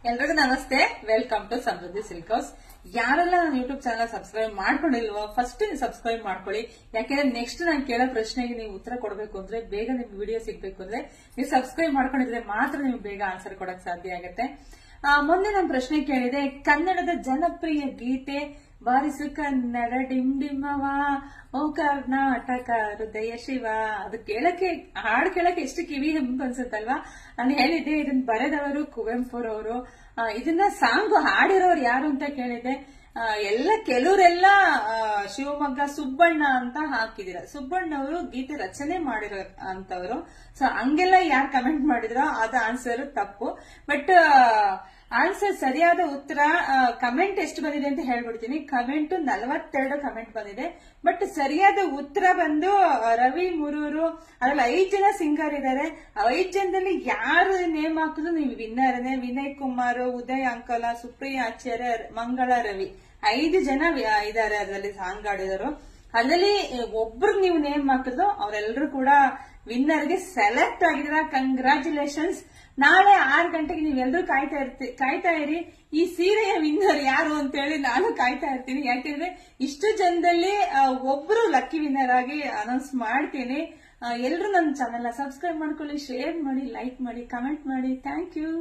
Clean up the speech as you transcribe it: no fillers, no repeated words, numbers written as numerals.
ಎಲ್ರಿಗೂ ನಮಸ್ತೆ. Welcome to Samruddhi silk house. ಯಾರೆಲ್ಲ ನನ್ನ ಯೂಟ್ಯೂಬ್ ಚಾನಲ್ ಸಬ್ಸ್ಕ್ರೈಬ್ ಮಾಡ್ಕೊಂಡಿಲ್ವೋ ಫಸ್ಟ್ ಸಬ್ಸ್ಕ್ರೈಬ್ ಮಾಡ್ಕೊಳ್ಳಿ. ಯಾಕೆಂದ್ರೆ ನೆಕ್ಸ್ಟ್ ನಾನು ಕೇಳೋ ಪ್ರಶ್ನೆಗೆ ನೀವು ಉತ್ತರ ಕೊಡಬೇಕು ಅಂದ್ರೆ, ಬೇಗ ನಿಮ್ಗೆ ವಿಡಿಯೋ ಸಿಗ್ಬೇಕು ಅಂದ್ರೆ ನೀವು ಸಬ್ಸ್ಕ್ರೈಬ್ ಮಾಡ್ಕೊಂಡಿದ್ರೆ ಮಾತ್ರ ನಿಮ್ಗೆ ಬೇಗ ಆನ್ಸರ್ ಕೊಡಕ್ ಸಾಧ್ಯ ಆಗುತ್ತೆ. ಮೊನ್ನೆ ನಾನು ಪ್ರಶ್ನೆ ಕೇಳಿದೆ, ಕನ್ನಡದ ಜನಪ್ರಿಯ ಗೀತೆ ಬಾರಿಸು ಕನ್ನಡ ಡಿಮ್ ಡಿಮ್ಮವ, ಓ ಕರ್ನಾಟಕ ಹೃದಯ ಶಿವ. ಅದು ಕೇಳಕ್ಕೆ, ಹಾಡು ಕೇಳಕ್ಕೆ ಎಷ್ಟು ಕಿವಿ ಹೆಂಪ್ ಅನ್ಸುತ್ತಲ್ವಾ. ನಾನು ಹೇಳಿದ್ದೆ ಇದನ್ನ ಬರೆದವರು ಕುವೆಂಪುರವರು. ಇದನ್ನ ಸಾಂಗ್ ಹಾಡಿರೋರು ಯಾರು ಅಂತ ಕೇಳಿದೆ. ಕೆಲವರೆಲ್ಲ ಶಿವಮೊಗ್ಗ ಸುಬ್ಬಣ್ಣ ಅಂತ ಹಾಕಿದಿರ. ಸುಬ್ಬಣ್ಣ ಅವರು ಗೀತೆ ರಚನೆ ಮಾಡಿರೋ ಅಂತವ್ರು. ಸೊ ಹಂಗೆಲ್ಲ ಯಾರು ಕಮೆಂಟ್ ಮಾಡಿದ್ರೋ ಅದು ಆನ್ಸರ್ ತಪ್ಪು. ಬಟ್ ಆನ್ಸರ್ ಸರಿಯಾದ ಉತ್ತರ ಕಮೆಂಟ್ ಎಷ್ಟು ಬಂದಿದೆ ಅಂತ ಹೇಳ್ಬಿಡ್ತೀನಿ. ಕಮೆಂಟ್ 42 ಕಮೆಂಟ್ ಬಂದಿದೆ. ಬಟ್ ಸರಿಯಾದ ಉತ್ತರ ಬಂದು ರವಿ ಮುರೂರು. ಅದ್ರಲ್ಲಿ 5 ಜನ ಸಿಂಗರ್ ಇದಾರೆ. 5 ಜನದಲ್ಲಿ ಯಾರು ನೇಮ್ ಹಾಕಿದ್ರು ನೀವು ವಿನ್ನರ್ನೇ. ವಿನಯ್ ಕುಮಾರ್, ಉದಯ್ ಅಂಕಲ, ಸುಪ್ರಿಯಾ ಆಚಾರ್ಯ, ಮಂಗಳ ರವಿ, 5 ಜನ ಇದಾರೆ ಅದರಲ್ಲಿ ಸಾಂಗ್ ಆಡಿದರು. ಅದರಲ್ಲಿ ಒಬ್ರು ನೀವು ನೇಮ್ ಹಾಕಿದ್ರು ಅವರೆಲ್ಲರೂ ಕೂಡ ವಿನ್ನರ್ಗೆ ಸೆಲೆಕ್ಟ್ ಆಗಿದ್ದೀರಾ. ಕಂಗ್ರಾಚುಲೇಷನ್ಸ್. ನಾಳೆ 6 ಗಂಟೆಗೆ ನೀವೆಲ್ಲರೂ ಕಾಯ್ತಾ ಇರಿ. ಈ ಸೀರೆಯ ವಿನ್ನರ್ ಯಾರು ಅಂತ ಹೇಳಿ ನಾನು ಕಾಯ್ತಾ ಇರ್ತೀನಿ. ಯಾಕೆಂದ್ರೆ ಇಷ್ಟು ಜನದಲ್ಲಿ ಒಬ್ರು ಲಕ್ಕಿ ವಿನ್ನರ್ ಆಗಿ ಅನೌನ್ಸ್ ಮಾಡ್ತೀನಿ. ಎಲ್ಲರೂ ನನ್ನ ಚಾನೆಲ್ ಸಬ್ಸ್ಕ್ರೈಬ್ ಮಾಡ್ಕೊಳ್ಳಿ, ಶೇರ್ ಮಾಡಿ, ಲೈಕ್ ಮಾಡಿ, ಕಮೆಂಟ್ ಮಾಡಿ. Thank you.